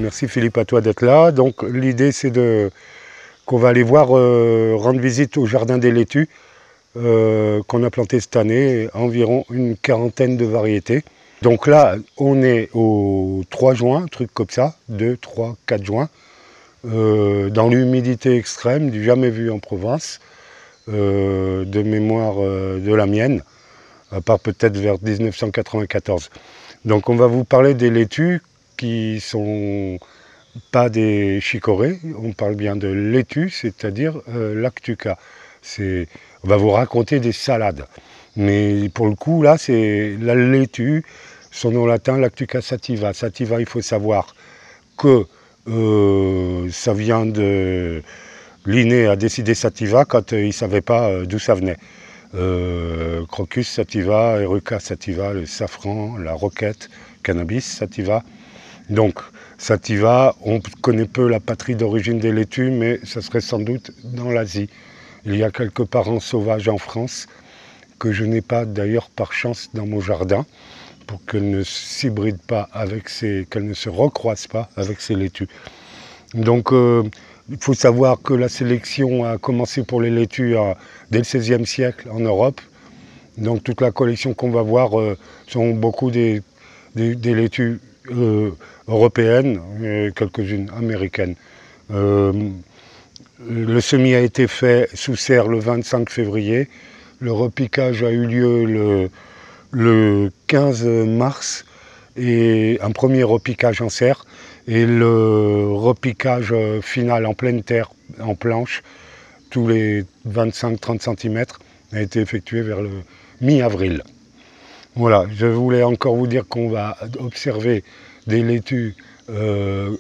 Merci Philippe à toi d'être là. Donc l'idée c'est qu'on va aller voir, rendre visite au jardin des laitues qu'on a planté cette année, environ une quarantaine de variétés. Donc là on est au 3 juin, un truc comme ça, 2, 3, 4 juin, dans l'humidité extrême, du jamais vu en province, de mémoire de la mienne, à part peut-être vers 1994. Donc on va vous parler des laitues qui sont pas des chicorées, on parle bien de laitue, c'est-à-dire lactuca. On va vous raconter des salades. Mais pour le coup, là, c'est la laitue, son nom latin, lactuca sativa. Sativa, il faut savoir que ça vient de... Linné a décidé sativa quand il ne savait pas d'où ça venait. Crocus sativa, Eruca sativa, le safran, la roquette, cannabis sativa. Donc, sativa, on connaît peu la patrie d'origine des laitues, mais ça serait sans doute dans l'Asie. Il y a quelques parents sauvages en France, que je n'ai pas d'ailleurs par chance dans mon jardin, pour qu'elles ne s'hybrident pas avec qu'elles ne se recroisent pas avec ces laitues. Donc, il faut savoir que la sélection a commencé pour les laitues dès le XVIe siècle en Europe. Donc, toute la collection qu'on va voir sont beaucoup des laitues européennes et quelques-unes américaines. Le semis a été fait sous serre le 25 février. Le repiquage a eu lieu le 15 mars et un premier repiquage en serre et le repiquage final en pleine terre, en planche, tous les 25-30 cm a été effectué vers le mi-avril. Voilà, je voulais encore vous dire qu'on va observer des laitues de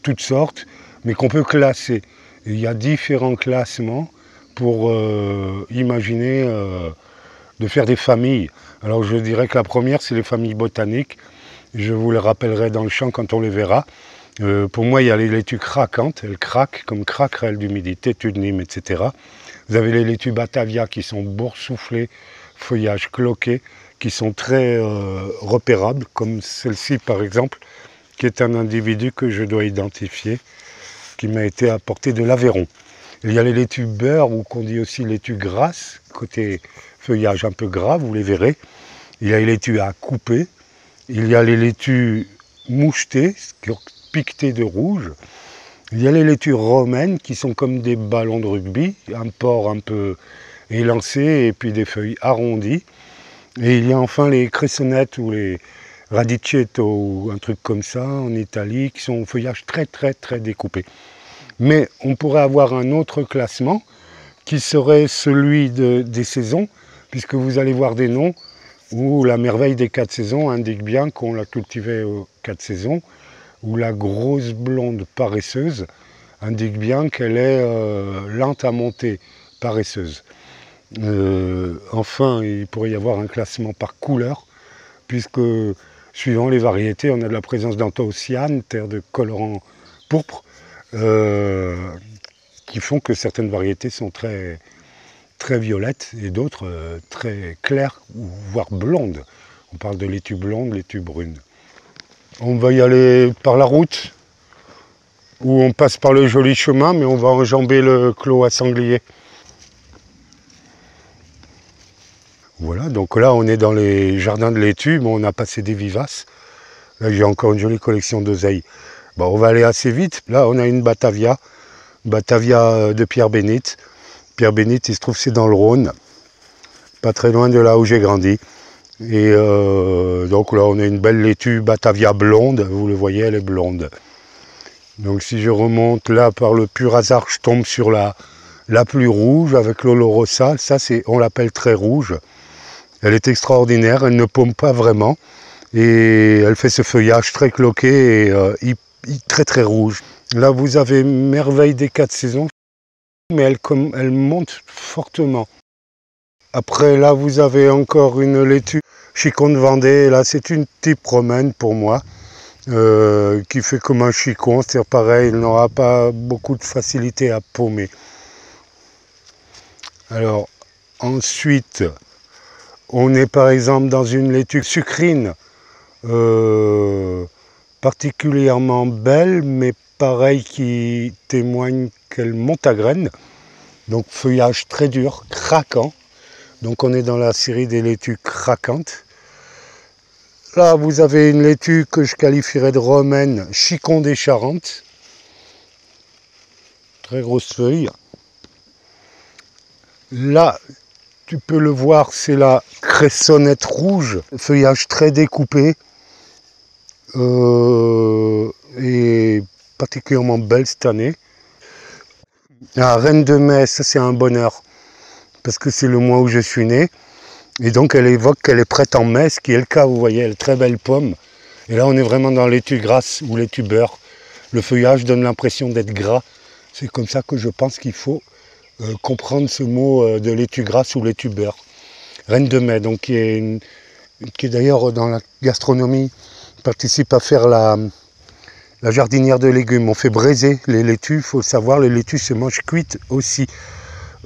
toutes sortes, mais qu'on peut classer. Il y a différents classements pour imaginer de faire des familles. Alors je dirais que la première, c'est les familles botaniques. Je vous les rappellerai dans le champ quand on les verra. Pour moi, il y a les laitues craquantes, elles craquent comme craquerelles d'humidité, têtu de Nîmes, etc. Vous avez les laitues Batavia qui sont boursouflées, feuillage cloqué, qui sont très repérables, comme celle-ci par exemple, qui est un individu que je dois identifier, qui m'a été apporté de l'Aveyron. Il y a les laitues beurre, ou qu'on dit aussi laitues grasses, côté feuillage un peu gras, vous les verrez. Il y a les laitues à couper, il y a les laitues mouchetées, piquetées de rouge. Il y a les laitues romaines qui sont comme des ballons de rugby, un port un peu élancé et puis des feuilles arrondies. Et il y a enfin les cressonnettes ou les radicetto ou un truc comme ça en Italie qui sont au feuillage très très très découpé. Mais on pourrait avoir un autre classement qui serait celui des saisons, puisque vous allez voir des noms où la merveille des 4 saisons indique bien qu'on l'a cultivée aux 4 saisons, où la grosse blonde paresseuse indique bien qu'elle est lente à monter, paresseuse. Enfin, il pourrait y avoir un classement par couleur, puisque suivant les variétés, on a de la présence d'anthocyanes, terre de colorant pourpre, qui font que certaines variétés sont très, très violettes et d'autres très claires, voire blondes. On parle de laitue blonde, laitue brune. On va y aller par la route, où on passe par le joli chemin, mais on va enjamber le clos à sanglier. Voilà, donc là on est dans les jardins de laitue, mais on a passé des vivaces. Là j'ai encore une jolie collection d'oseilles. Bon, on va aller assez vite. Là on a une Batavia de Pierre Bénite. Pierre Bénite, il se trouve c'est dans le Rhône, pas très loin de là où j'ai grandi. Et donc là on a une belle laitue Batavia blonde, vous le voyez, elle est blonde. Donc si je remonte là par le pur hasard, je tombe sur la plus rouge avec l'Olorosa. Ça on l'appelle très rouge. Elle est extraordinaire, elle ne paume pas vraiment. Et elle fait ce feuillage très cloqué et très très rouge. Là vous avez merveille des 4 saisons. mais elle monte fortement. Après là vous avez encore une laitue chicon de Vendée, là c'est une type romaine pour moi, qui fait comme un chicon, c'est-à-dire pareil, il n'aura pas beaucoup de facilité à paumer. Alors ensuite, on est par exemple dans une laitue sucrine, particulièrement belle, mais pareil qui témoigne qu'elle monte à graines. Donc feuillage très dur, craquant. Donc on est dans la série des laitues craquantes. Là vous avez une laitue que je qualifierais de romaine, chicon des Charentes. Très grosse feuille. Là, tu peux le voir, c'est la cressonnette rouge. Feuillage très découpé. Et particulièrement belle cette année. La reine de mai, ça c'est un bonheur. Parce que c'est le mois où je suis né. Et donc elle évoque qu'elle est prête en mai, ce qui est le cas, vous voyez, elle est très belle pomme. Et là on est vraiment dans laitue grasse ou laitue beurre. Le feuillage donne l'impression d'être gras. C'est comme ça que je pense qu'il faut comprendre ce mot de laitue grasse ou laitue beurre. Reine de mai, donc qui est d'ailleurs dans la gastronomie, participe à faire la jardinière de légumes. On fait braiser les laitues, il faut le savoir, les laitues se mangent cuites aussi.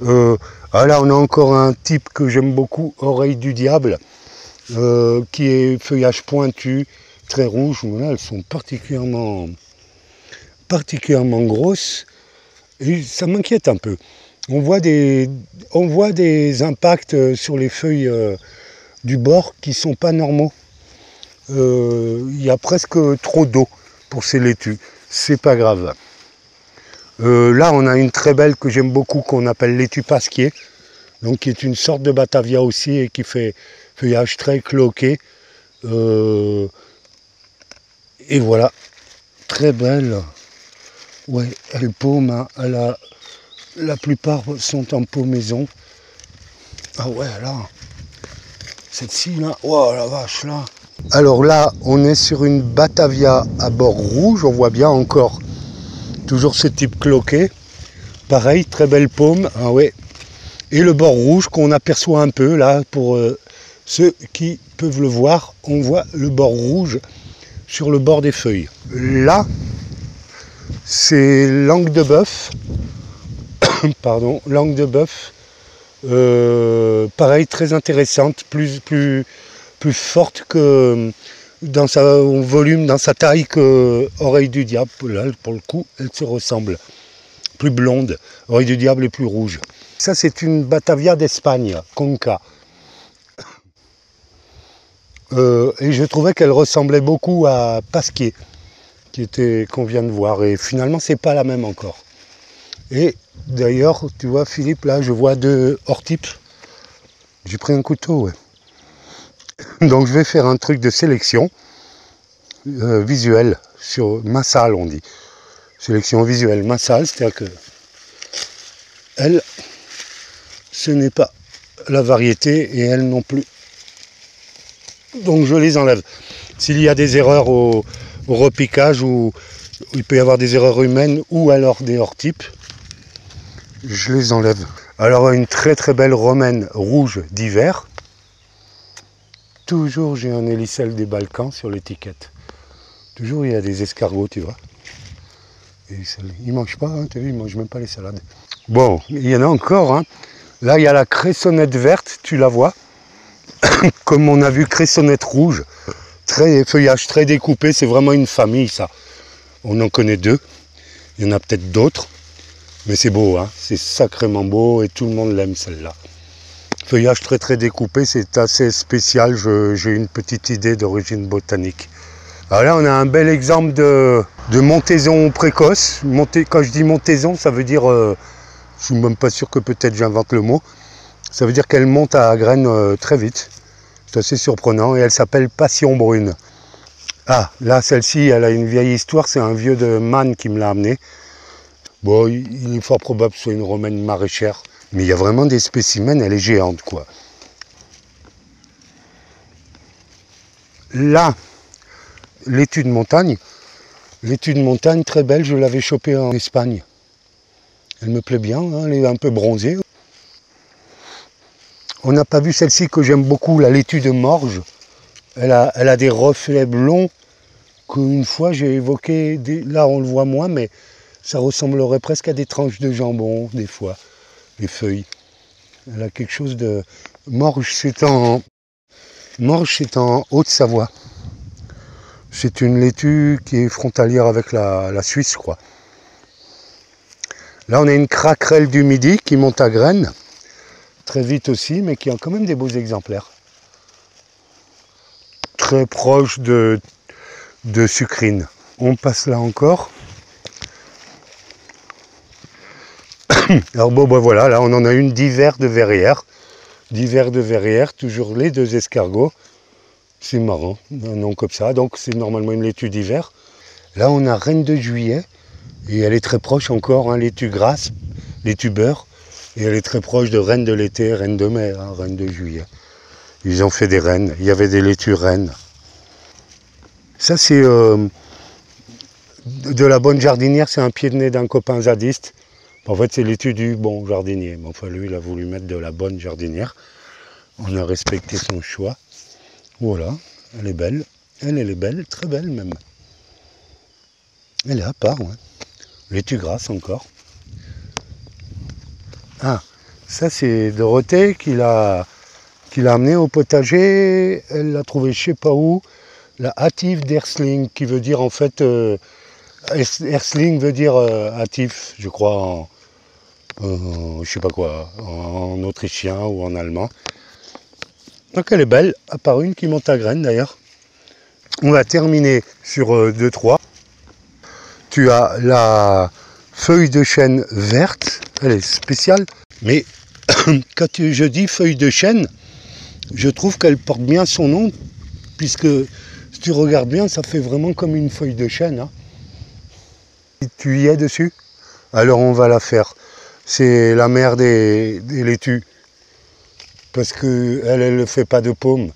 Là on a encore un type que j'aime beaucoup, oreille du diable, qui est feuillage pointu, très rouge. Là elles sont particulièrement grosses et ça m'inquiète un peu. On voit des impacts sur les feuilles du bord qui ne sont pas normaux. Il y a presque trop d'eau pour ces laitues, c'est pas grave. Là on a une très belle que j'aime beaucoup qu'on appelle laitue pasquier, donc qui est une sorte de batavia aussi et qui fait feuillage très cloqué. Et voilà, très belle. Ouais, elle paume, hein. La plupart sont en paumaison. Ah ouais, là, celle-ci là, oh la vache là. Alors là, on est sur une batavia à bord rouge, on voit bien encore toujours ce type cloqué. Pareil, très belle paume, ah ouais. Et le bord rouge qu'on aperçoit un peu là, pour ceux qui peuvent le voir, on voit le bord rouge sur le bord des feuilles. Là, c'est langue de bœuf, pardon, langue de bœuf, pareil, très intéressante, plus forte que dans sa volume, dans sa taille que oreille du diable. Là, pour le coup, elle se ressemble. Plus blonde, oreille du diable est plus rouge. Ça, c'est une batavia d'Espagne, Conca. Et je trouvais qu'elle ressemblait beaucoup à Pasquier, qu'on vient de voir. Et finalement, c'est pas la même encore. Et d'ailleurs, tu vois, Philippe, là, je vois 2 hors-types. J'ai pris un couteau, ouais. Donc, je vais faire un truc de sélection visuelle, sur massale, on dit. Sélection visuelle massale, c'est-à-dire que elle, ce n'est pas la variété et elle non plus. Donc, je les enlève. S'il y a des erreurs au repiquage ou il peut y avoir des erreurs humaines ou alors des hors-types, je les enlève. Alors une très très belle romaine rouge d'hiver. Toujours j'ai un hélicelle des Balkans sur l'étiquette. Toujours il y a des escargots, tu vois. Et ils ne mangent pas, hein, tu as vu, ils ne mangent même pas les salades. Bon, il y en a encore. Hein. Là il y a la cressonnette verte, tu la vois. Comme on a vu cressonnette rouge. Feuillage très découpé, c'est vraiment une famille ça. On en connaît 2. Il y en a peut-être d'autres. Mais c'est beau, hein, c'est sacrément beau et tout le monde l'aime celle-là. Feuillage très très découpé, c'est assez spécial, j'ai une petite idée d'origine botanique. Alors là on a un bel exemple de montaison précoce. Quand je dis montaison, ça veut dire, je ne suis même pas sûr que peut-être j'invente le mot, ça veut dire qu'elle monte à graines très vite. C'est assez surprenant et elle s'appelle Passion Brune. Ah, là celle-ci, elle a une vieille histoire, c'est un vieux de Man qui me l'a amenée. Bon, il est fort probable que ce soit une romaine maraîchère, mais il y a vraiment des spécimens, elle est géante, quoi. Là, laitue de montagne très belle, je l'avais chopée en Espagne. Elle me plaît bien, hein, elle est un peu bronzée. On n'a pas vu celle-ci que j'aime beaucoup, la laitue de Morges. Elle a des reflets blonds qu'une fois j'ai évoqué, là on le voit moins, mais ça ressemblerait presque à des tranches de jambon, des fois, les feuilles. Elle a quelque chose de... Morges, c'est en Haute-Savoie. C'est une laitue qui est frontalière avec la Suisse, je crois. Là, on a une craquerelle du Midi qui monte à graines, très vite aussi, mais qui a quand même des beaux exemplaires. Très proche de sucrine. On passe là encore. Alors bon, ben voilà, là on en a une d'hiver de verrière. D'hiver de verrière, toujours les deux escargots. C'est marrant, un nom comme ça. Donc c'est normalement une laitue d'hiver. Là on a reine de juillet. Et elle est très proche encore, hein, laitue grasse, laitue beurre. Et elle est très proche de reine de l'été, reine de mai, hein, reine de juillet. Ils ont fait des reines. Il y avait des laitues reines. Ça c'est de la bonne jardinière, c'est un pied de nez d'un copain zadiste. En fait, c'est laitue du bon jardinier. Mais enfin, lui, il a voulu mettre de la bonne jardinière. On a respecté son choix. Voilà, elle est belle. Elle est belle, très belle même. Elle est à part, ouais. Laitue grasse encore. Ah, ça c'est Dorothée qui l'a amenée au potager. Elle l'a trouvée je sais pas où. La hâtive d'Ersling, qui veut dire en fait... Ersling veut dire hâtif, je crois, je sais pas quoi, en autrichien ou en allemand. Donc elle est belle, à part une qui monte à graines d'ailleurs. On va terminer sur 2-3. Tu as la feuille de chêne verte, elle est spéciale, mais quand je dis feuille de chêne, je trouve qu'elle porte bien son nom, puisque si tu regardes bien, ça fait vraiment comme une feuille de chêne. Hein. Tu y es dessus? Alors on va la faire. C'est la mère des laitues. Parce qu'elle ne fait pas de paume.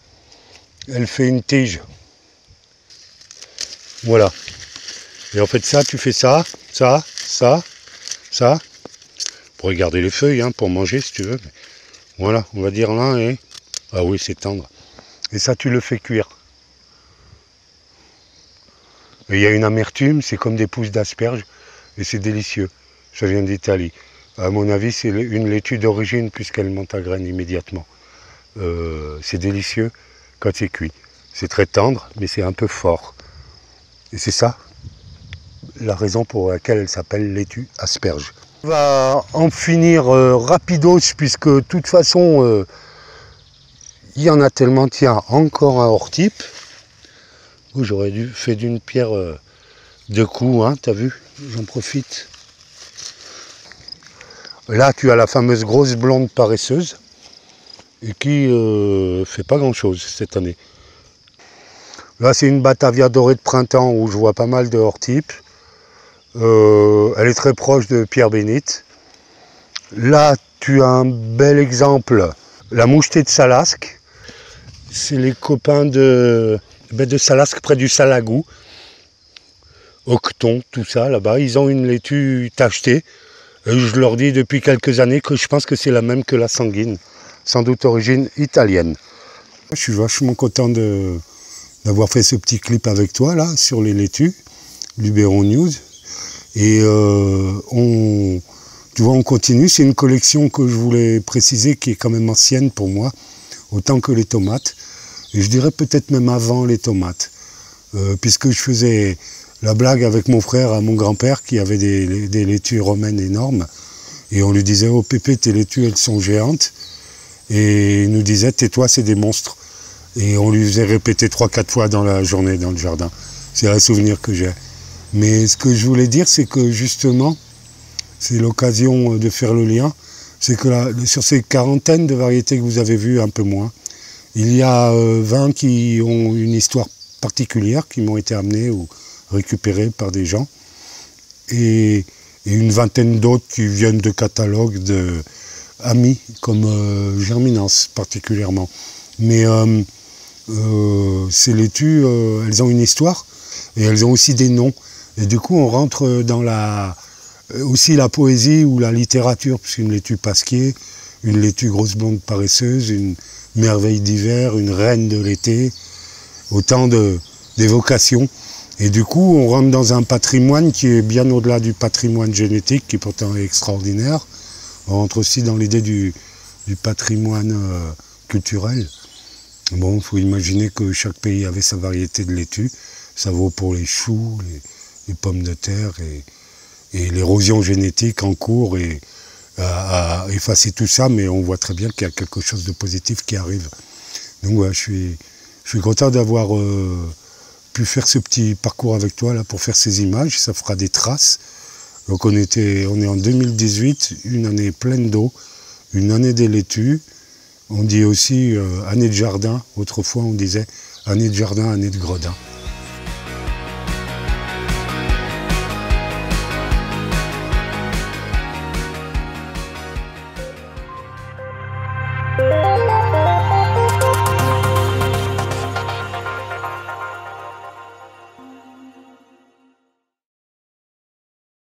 Elle fait une tige. Voilà. Et en fait ça, tu fais ça, ça, ça, ça. Pour regarder les feuilles, hein, pour manger si tu veux. Voilà, on va dire là et... Ah oui, c'est tendre. Et ça, tu le fais cuire. Et il y a une amertume, c'est comme des pousses d'asperges. Et c'est délicieux. Ça vient d'Italie. À mon avis, c'est une laitue d'origine puisqu'elle monte à graines immédiatement. C'est délicieux quand c'est cuit. C'est très tendre, mais c'est un peu fort. Et c'est ça la raison pour laquelle elle s'appelle laitue asperge. On va en finir rapidos puisque de toute façon, il y en a tellement. Tiens, encore un hors-type. Oh, j'aurais dû faire d'une pierre deux coups, hein, t'as vu? J'en profite. Là, tu as la fameuse grosse blonde paresseuse et qui fait pas grand-chose cette année. Là, c'est une Batavia dorée de printemps où je vois pas mal de hors-types. Elle est très proche de Pierre Bénite. Là, tu as un bel exemple, la mouchetée de Salasque. C'est les copains de Salasque, près du Salagou. Octon, tout ça, là-bas. Ils ont une laitue tachetée. Et je leur dis depuis quelques années que je pense que c'est la même que la sanguine. Sans doute origine italienne. Je suis vachement content d'avoir fait ce petit clip avec toi, là, sur les laitues, Luberon News. Et tu vois, on continue. C'est une collection que je voulais préciser qui est quand même ancienne pour moi, autant que les tomates. Et je dirais peut-être même avant les tomates. Puisque je faisais la blague avec mon frère à mon grand-père qui avait des laitues romaines énormes. Et on lui disait, oh Pépé, tes laitues, elles sont géantes. Et il nous disait, tais-toi, c'est des monstres. Et on lui faisait répéter 3-4 fois dans la journée dans le jardin. C'est un souvenir que j'ai. Mais ce que je voulais dire, c'est que justement, c'est l'occasion de faire le lien, c'est que là, sur ces quarantaines de variétés que vous avez vues, un peu moins, il y a 20 qui ont une histoire particulière, qui m'ont été amenées ou récupérées par des gens, et une vingtaine d'autres qui viennent de catalogues d'amis, comme Germinance particulièrement. Mais ces laitues, elles ont une histoire, et elles ont aussi des noms. Et du coup, on rentre dans la Aussi la poésie ou la littérature, puisqu'une laitue pasquier, une laitue grosse blonde paresseuse, une merveille d'hiver, une reine de l'été, autant d'évocations. Et du coup, on rentre dans un patrimoine qui est bien au-delà du patrimoine génétique, qui pourtant est extraordinaire. On rentre aussi dans l'idée du patrimoine culturel. Bon, il faut imaginer que chaque pays avait sa variété de laitue. Ça vaut pour les choux, les pommes de terre et l'érosion génétique en cours à effacer tout ça, mais on voit très bien qu'il y a quelque chose de positif qui arrive. Donc ouais, je suis content d'avoir pu faire ce petit parcours avec toi là pour faire ces images. Ça fera des traces. Donc on est en 2018, une année pleine d'eau, une année des laitues. On dit aussi année de jardin. Autrefois on disait année de jardin, année de gredin.